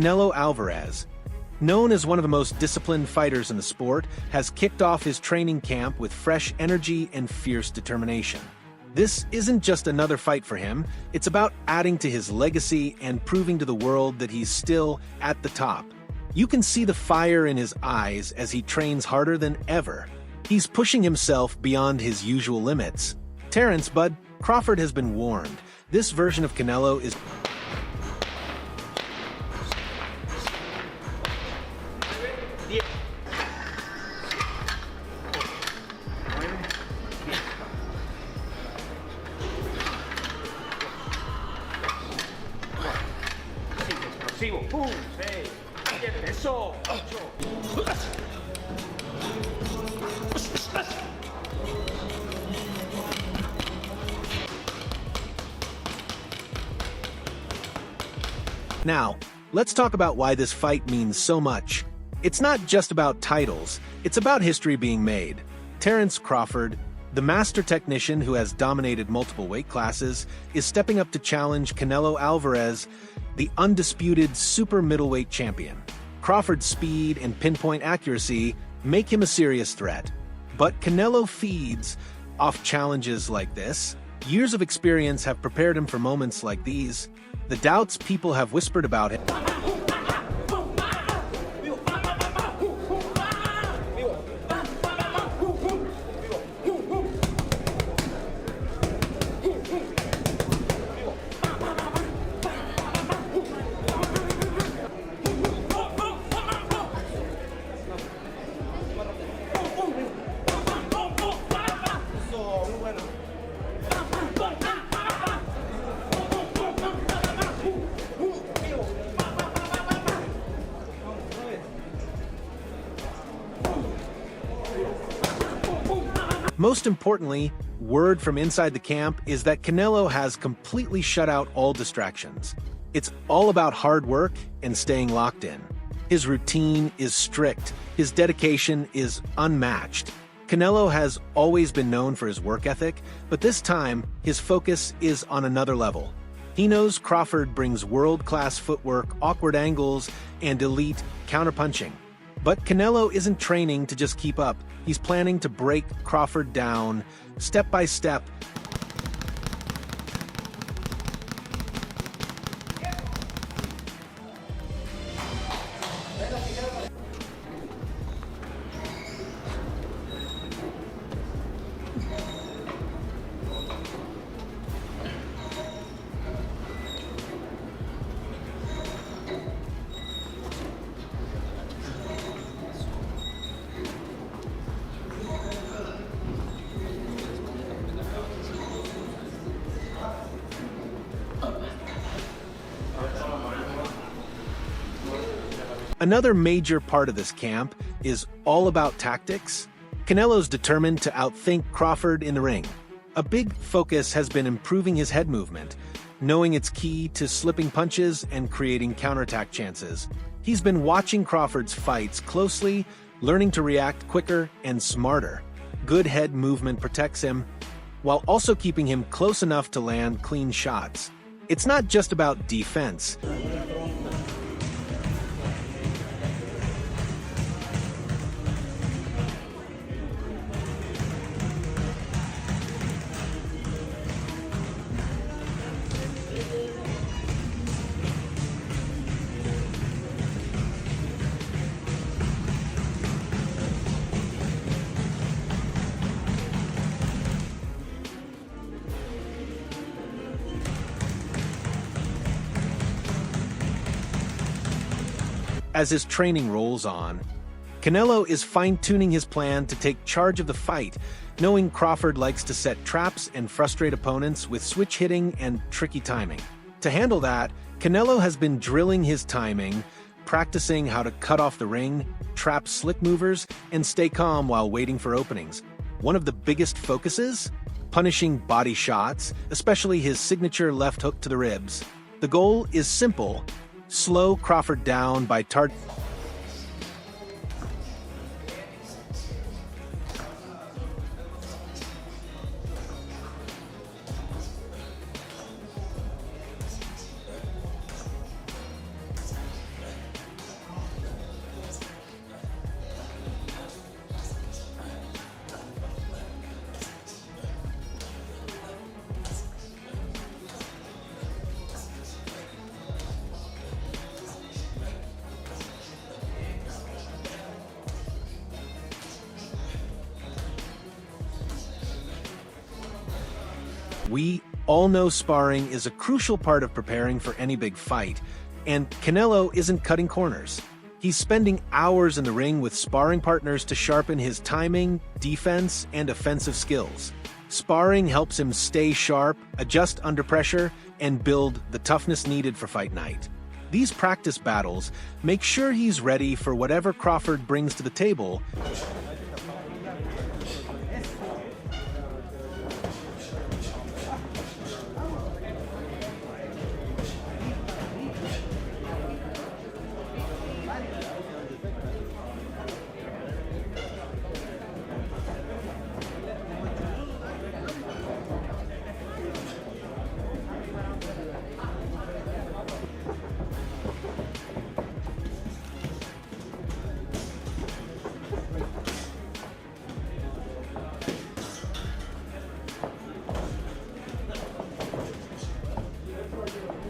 Canelo Alvarez, known as one of the most disciplined fighters in the sport, has kicked off his training camp with fresh energy and fierce determination. This isn't just another fight for him, it's about adding to his legacy and proving to the world that he's still at the top. You can see the fire in his eyes as he trains harder than ever. He's pushing himself beyond his usual limits. Terence "Bud" Crawford has been warned. This version of Canelo is Now, let's talk about why this fight means so much. It's not just about titles, it's about history being made. Terence Crawford, the master technician who has dominated multiple weight classes, is stepping up to challenge Canelo Alvarez, the undisputed super middleweight champion. Crawford's speed and pinpoint accuracy make him a serious threat. But Canelo feeds off challenges like this. Years of experience have prepared him for moments like these. The doubts people have whispered about him. Most importantly, word from inside the camp is that Canelo has completely shut out all distractions. It's all about hard work and staying locked in. His routine is strict, his dedication is unmatched. Canelo has always been known for his work ethic, but this time, his focus is on another level. He knows Crawford brings world-class footwork, awkward angles, and elite counterpunching. But Canelo isn't training to just keep up. He's planning to break Crawford down, step by step. Another major part of this camp is all about tactics. Canelo's determined to outthink Crawford in the ring. A big focus has been improving his head movement, knowing it's key to slipping punches and creating counterattack chances. He's been watching Crawford's fights closely, learning to react quicker and smarter. Good head movement protects him, while also keeping him close enough to land clean shots. It's not just about defense. As his training rolls on, Canelo is fine-tuning his plan to take charge of the fight, knowing Crawford likes to set traps and frustrate opponents with switch hitting and tricky timing. To handle that, Canelo has been drilling his timing, practicing how to cut off the ring, trap slick movers, and stay calm while waiting for openings. One of the biggest focuses? Punishing body shots, especially his signature left hook to the ribs. The goal is simple: slow Crawford down by targeting. We all know sparring is a crucial part of preparing for any big fight, and Canelo isn't cutting corners. He's spending hours in the ring with sparring partners to sharpen his timing, defense, and offensive skills. Sparring helps him stay sharp, adjust under pressure, and build the toughness needed for fight night. These practice battles make sure he's ready for whatever Crawford brings to the table.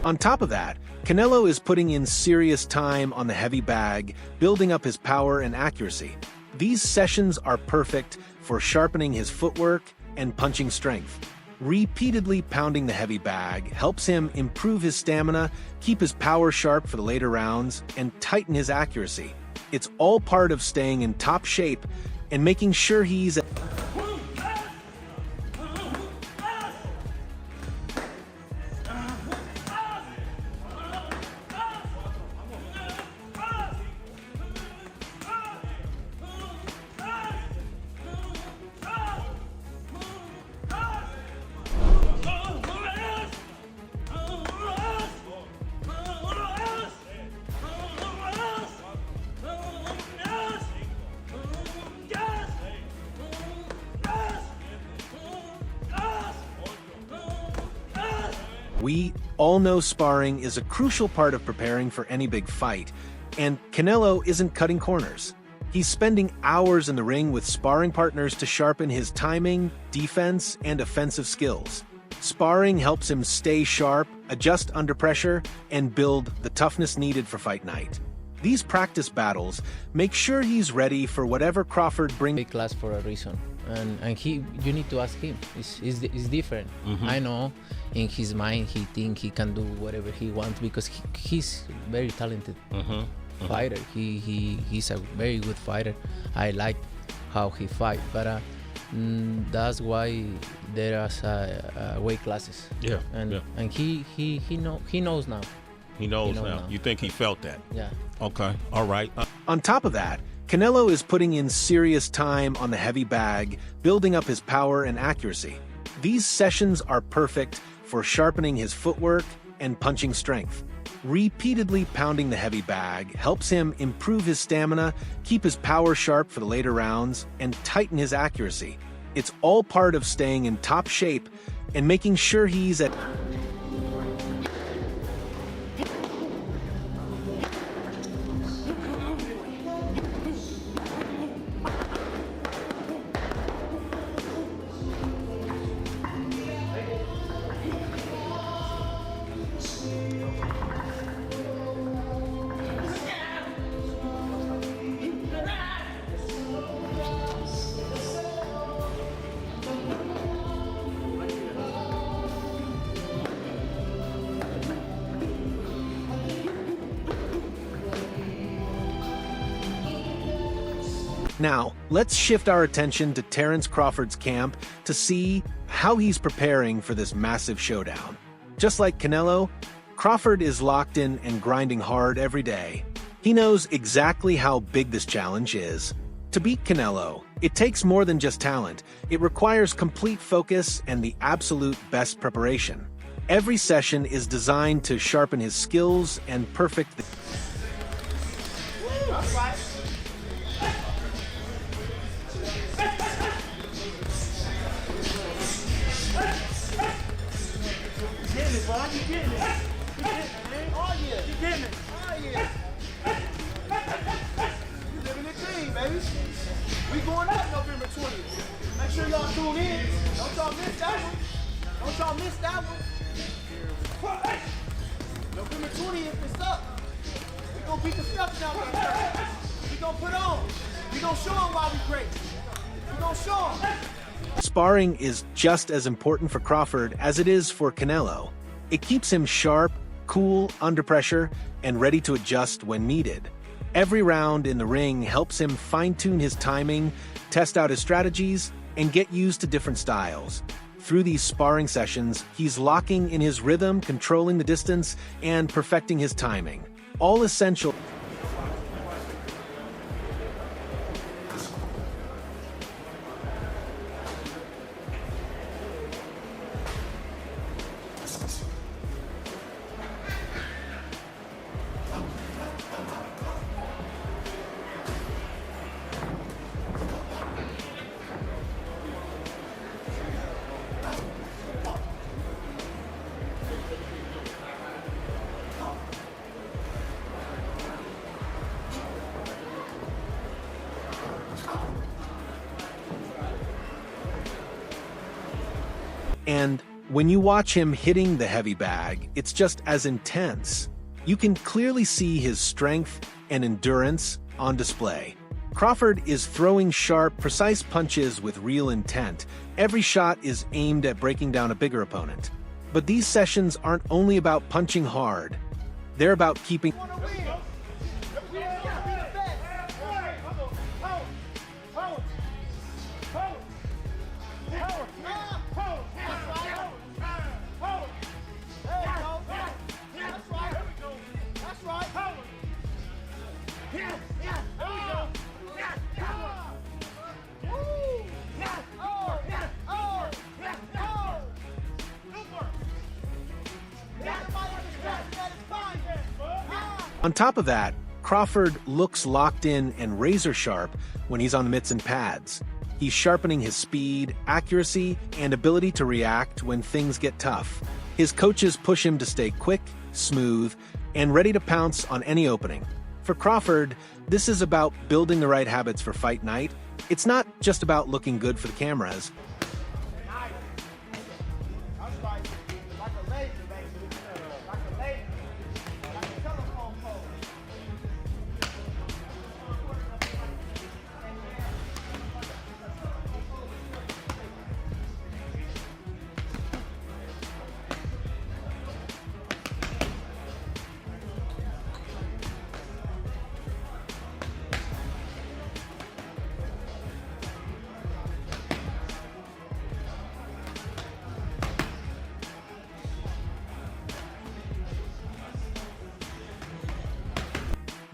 On top of that, Canelo is putting in serious time on the heavy bag, building up his power and accuracy. These sessions are perfect for sharpening his footwork and punching strength. Repeatedly pounding the heavy bag helps him improve his stamina, keep his power sharp for the later rounds, and tighten his accuracy. It's all part of staying in top shape and making sure he's We all know sparring is a crucial part of preparing for any big fight, and Canelo isn't cutting corners. He's spending hours in the ring with sparring partners to sharpen his timing, defense, and offensive skills. Sparring helps him stay sharp, adjust under pressure, and build the toughness needed for fight night. These practice battles make sure he's ready for whatever Crawford brings. Big class for a reason, and you need to ask him. It's different. I know in his mind he thinks he can do whatever he wants because he's very talented fighter. He's a very good fighter. I like how he fight, but that's why there are weight classes. And he knows now. He knows now. You think he felt that? Yeah. Okay. All right. On top of that, Canelo is putting in serious time on the heavy bag, building up his power and accuracy. These sessions are perfect for sharpening his footwork and punching strength. Repeatedly pounding the heavy bag helps him improve his stamina, keep his power sharp for the later rounds, and tighten his accuracy. It's all part of staying in top shape and making sure he's at Now, let's shift our attention to Terence Crawford's camp to see how he's preparing for this massive showdown. Just like Canelo, Crawford is locked in and grinding hard every day. He knows exactly how big this challenge is. To beat Canelo, it takes more than just talent. It requires complete focus and the absolute best preparation. Every session is designed to sharpen his skills and perfect the You getting it. Oh yeah. You getting it. Oh yeah. You living it clean, baby. We going out November 20th. Make sure y'all tune in. Don't y'all miss that one. Don't y'all miss that one. November 20th is up. We gonna beat the stuff down there. We gonna put on. We gonna show them why we great. We gonna show them. Sparring is just as important for Crawford as it is for Canelo. It keeps him sharp, cool under pressure, and ready to adjust when needed. Every round in the ring helps him fine-tune his timing, test out his strategies, and get used to different styles. Through these sparring sessions, he's locking in his rhythm, controlling the distance, and perfecting his timing. All essential. And when you watch him hitting the heavy bag, it's just as intense. You can clearly see his strength and endurance on display. Crawford is throwing sharp, precise punches with real intent. Every shot is aimed at breaking down a bigger opponent. But these sessions aren't only about punching hard. They're about keeping... On top of that, Crawford looks locked in and razor sharp when he's on the mitts and pads. He's sharpening his speed, accuracy, and ability to react when things get tough. His coaches push him to stay quick, smooth, and ready to pounce on any opening. For Crawford, this is about building the right habits for fight night. It's not just about looking good for the cameras.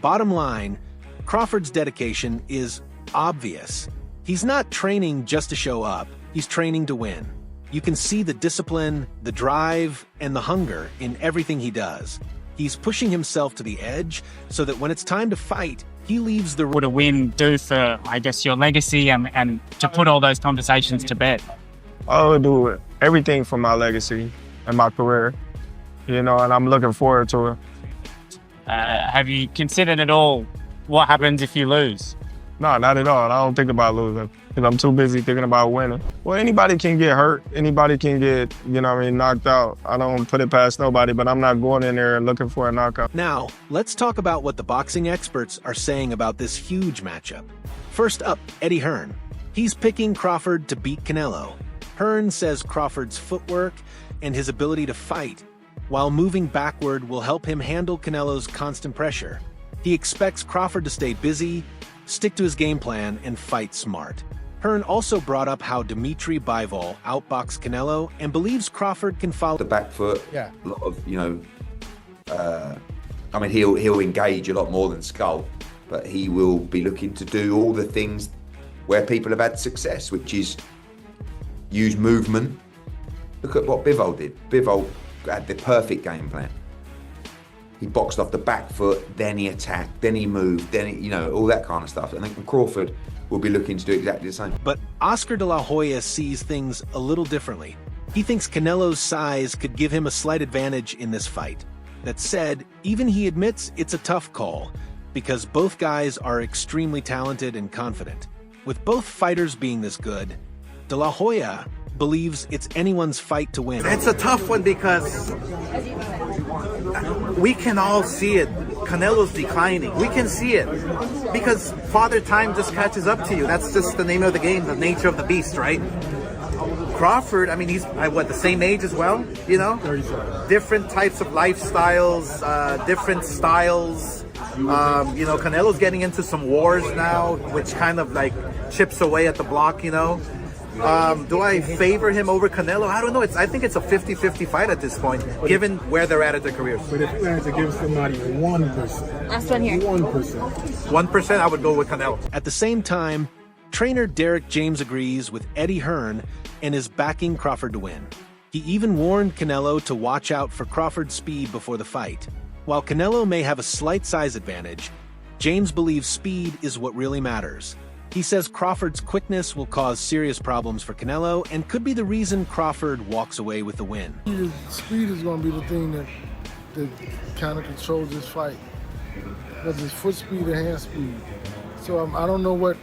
Bottom line, Crawford's dedication is obvious. He's not training just to show up, he's training to win. You can see the discipline, the drive, and the hunger in everything he does. He's pushing himself to the edge so that when it's time to fight, he leaves the... Would a win do for, I guess, your legacy and to put all those conversations to bed? I would do everything for my legacy and my career, and I'm looking forward to it. Have you considered at all what happens if you lose? No, not at all. I don't think about losing because I'm too busy thinking about winning. Well, anybody can get hurt. Anybody can get, knocked out. I don't put it past nobody, but I'm not going in there looking for a knockout. Now, let's talk about what the boxing experts are saying about this huge matchup. First up, Eddie Hearn. He's picking Crawford to beat Canelo. Hearn says Crawford's footwork and his ability to fight while moving backward will help him handle Canelo's constant pressure. He expects Crawford to stay busy, stick to his game plan, and fight smart. Hearn also brought up how Dimitri Bivol outboxed Canelo and believes Crawford can follow the back foot. Yeah. A lot of, he'll engage a lot more than Skull, but he will be looking to do all the things where people have had success, which is use movement. Look at what Bivol did. Bivol had the perfect game plan. He boxed off the back foot, then he attacked, then he moved, then he, all that kind of stuff. And then Crawford will be looking to do exactly the same. But Oscar de la Hoya sees things a little differently. He thinks Canelo's size could give him a slight advantage in this fight. That said, even he admits it's a tough call because both guys are extremely talented and confident. With both fighters being this good, de la Hoya believes it's anyone's fight to win. It's a tough one because we can all see it. Canelo's declining. We can see it because Father Time just catches up to you. That's just the name of the game, the nature of the beast, right? Crawford, I mean, he's the same age as well, you know? Different types of lifestyles, different styles. You know, Canelo's getting into some wars now, which kind of like chips away at the block, you know? Do I favor him over Canelo? I don't know. I think it's a 50-50 fight at this point, given where they're at their careers. But if you had to give somebody 1%. Last one here. 1%. 1%, I would go with Canelo. At the same time, trainer Derek James agrees with Eddie Hearn and is backing Crawford to win. He even warned Canelo to watch out for Crawford's speed before the fight. While Canelo may have a slight size advantage, James believes speed is what really matters. He says Crawford's quickness will cause serious problems for Canelo and could be the reason Crawford walks away with the win. Speed is going to be the thing that kind of controls this fight. Whether it's foot speed or hand speed. So I don't know what,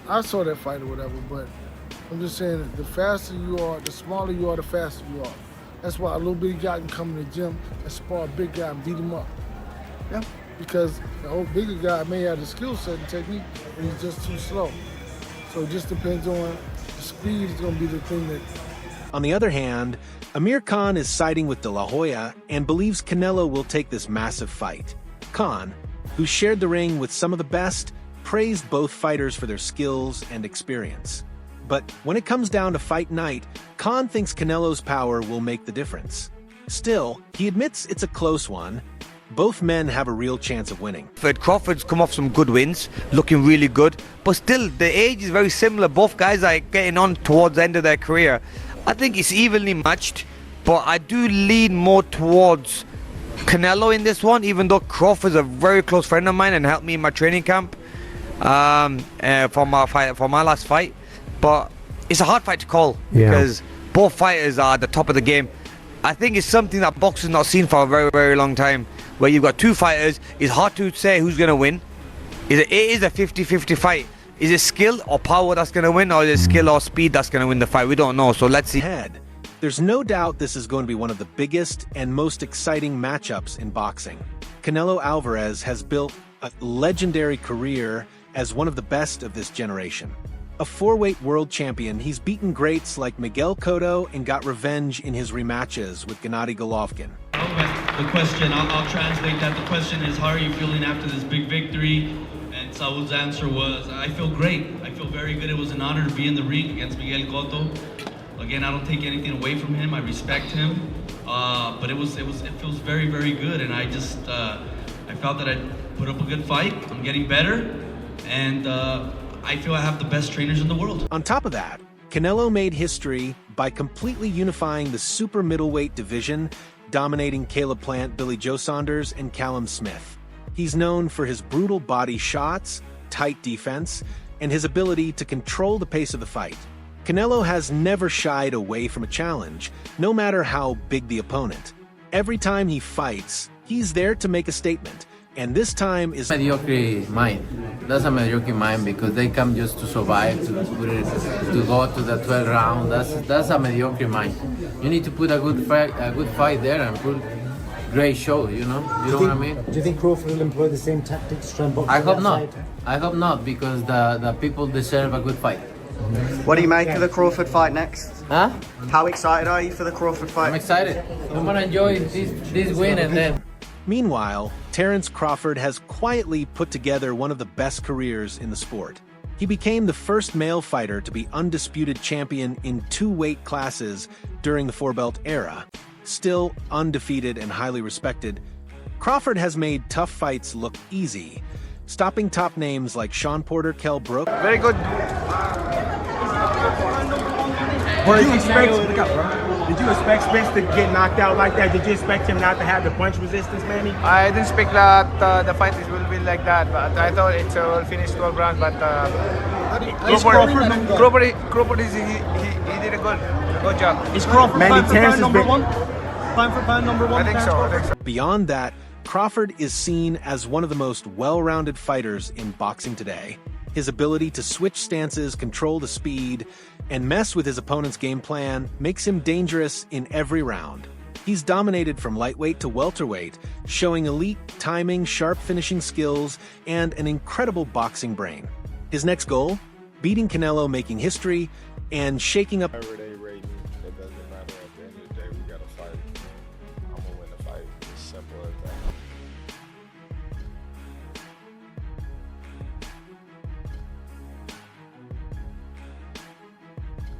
I saw that fight or whatever, but I'm just saying that the faster you are, the smaller you are, the faster you are. That's why a little bitty guy can come in the gym and spar a big guy and beat him up. Yeah. Because the old bigger guy may have the skill set and technique, but he's just too slow. So it just depends on the speed is going to be the thing that... On the other hand, Amir Khan is siding with De La Hoya and believes Canelo will take this massive fight. Khan, who shared the ring with some of the best, praised both fighters for their skills and experience. But when it comes down to fight night, Khan thinks Canelo's power will make the difference. Still, he admits it's a close one. Both men have a real chance of winning. Crawford's come off some good wins, looking really good, but still the age is very similar. Both guys are getting on towards the end of their career. I think it's evenly matched, but I do lean more towards Canelo in this one, even though Crawford's a very close friend of mine and helped me in my training camp for my last fight. But it's a hard fight to call because both fighters are at the top of the game. I think it's something that boxing's not seen for a very, very long time, where you've got two fighters. It's hard to say who's going to win. It is a 50-50 fight. Is it skill or power that's going to win, or is it skill or speed that's going to win the fight? We don't know, so let's see. There's no doubt this is going to be one of the biggest and most exciting matchups in boxing. Canelo Alvarez has built a legendary career as one of the best of this generation. A four-weight world champion, he's beaten greats like Miguel Cotto and got revenge in his rematches with Gennady Golovkin. The question, I'll translate that. The question is, how are you feeling after this big victory? And Saul's answer was, I feel great. I feel very good. It was an honor to be in the ring against Miguel Cotto. Again, I don't take anything away from him. I respect him. But it feels very, very good. And I just, I felt that I put up a good fight. I'm getting better. And I feel I have the best trainers in the world. On top of that, Canelo made history by completely unifying the super middleweight division, dominating Caleb Plant, Billy Joe Saunders, and Callum Smith. He's known for his brutal body shots, tight defense, and his ability to control the pace of the fight. Canelo has never shied away from a challenge, no matter how big the opponent. Every time he fights, he's there to make a statement. And this time is mediocre mind. That's a mediocre mind because they come just to survive, to go to the 12th round. That's a mediocre mind. You need to put a good fight there and put great show. You know what I mean? Do you think Crawford will employ the same tactics to try and box? I hope not. I hope not because the people deserve a good fight. What do you make of the Crawford fight next? Huh? How excited are you for the Crawford fight? I'm excited. I'm gonna enjoy this win and then. Meanwhile, Terence Crawford has quietly put together one of the best careers in the sport. He became the first male fighter to be undisputed champion in 2 weight classes during the four-belt era. Still undefeated and highly respected, Crawford has made tough fights look easy, stopping top names like Sean Porter, Kell Brook. Very good. Did you expect Spence to get knocked out like that? Did you expect him not to have the punch resistance, Manny? I didn't expect that the fight will be like that, but I thought it will finish 12 rounds. But Crawford he did a good job. Is Crawford pound number one? Pound for pound number one? I think so. Beyond that, Crawford is seen as one of the most well-rounded fighters in boxing today. His ability to switch stances, control the speed, and mess with his opponent's game plan makes him dangerous in every round. He's dominated from lightweight to welterweight, showing elite timing, sharp finishing skills, and an incredible boxing brain. His next goal? Beating Canelo, making history, and shaking up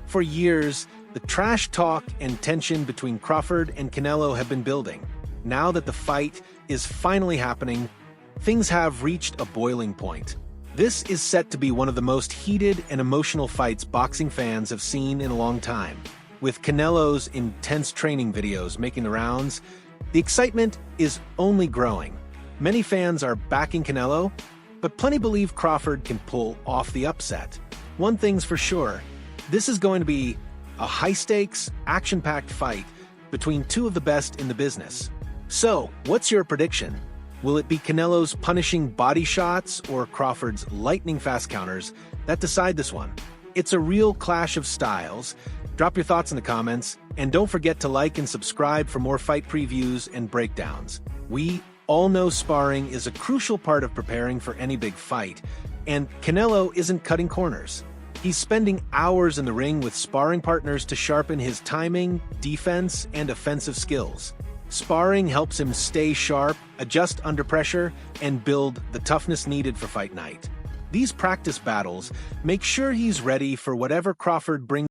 For years, the trash talk and tension between Crawford and Canelo have been building. Now that the fight is finally happening, things have reached a boiling point. This is set to be one of the most heated and emotional fights boxing fans have seen in a long time. With Canelo's intense training videos making the rounds, the excitement is only growing. Many fans are backing Canelo, but plenty believe Crawford can pull off the upset. One thing's for sure, this is going to be a high-stakes, action-packed fight between two of the best in the business. So, what's your prediction? Will it be Canelo's punishing body shots or Crawford's lightning-fast counters that decide this one? It's a real clash of styles. Drop your thoughts in the comments, and don't forget to like and subscribe for more fight previews and breakdowns. We all know sparring is a crucial part of preparing for any big fight, and Canelo isn't cutting corners. He's spending hours in the ring with sparring partners to sharpen his timing, defense, and offensive skills. Sparring helps him stay sharp, adjust under pressure, and build the toughness needed for fight night. These practice battles make sure he's ready for whatever Crawford brings.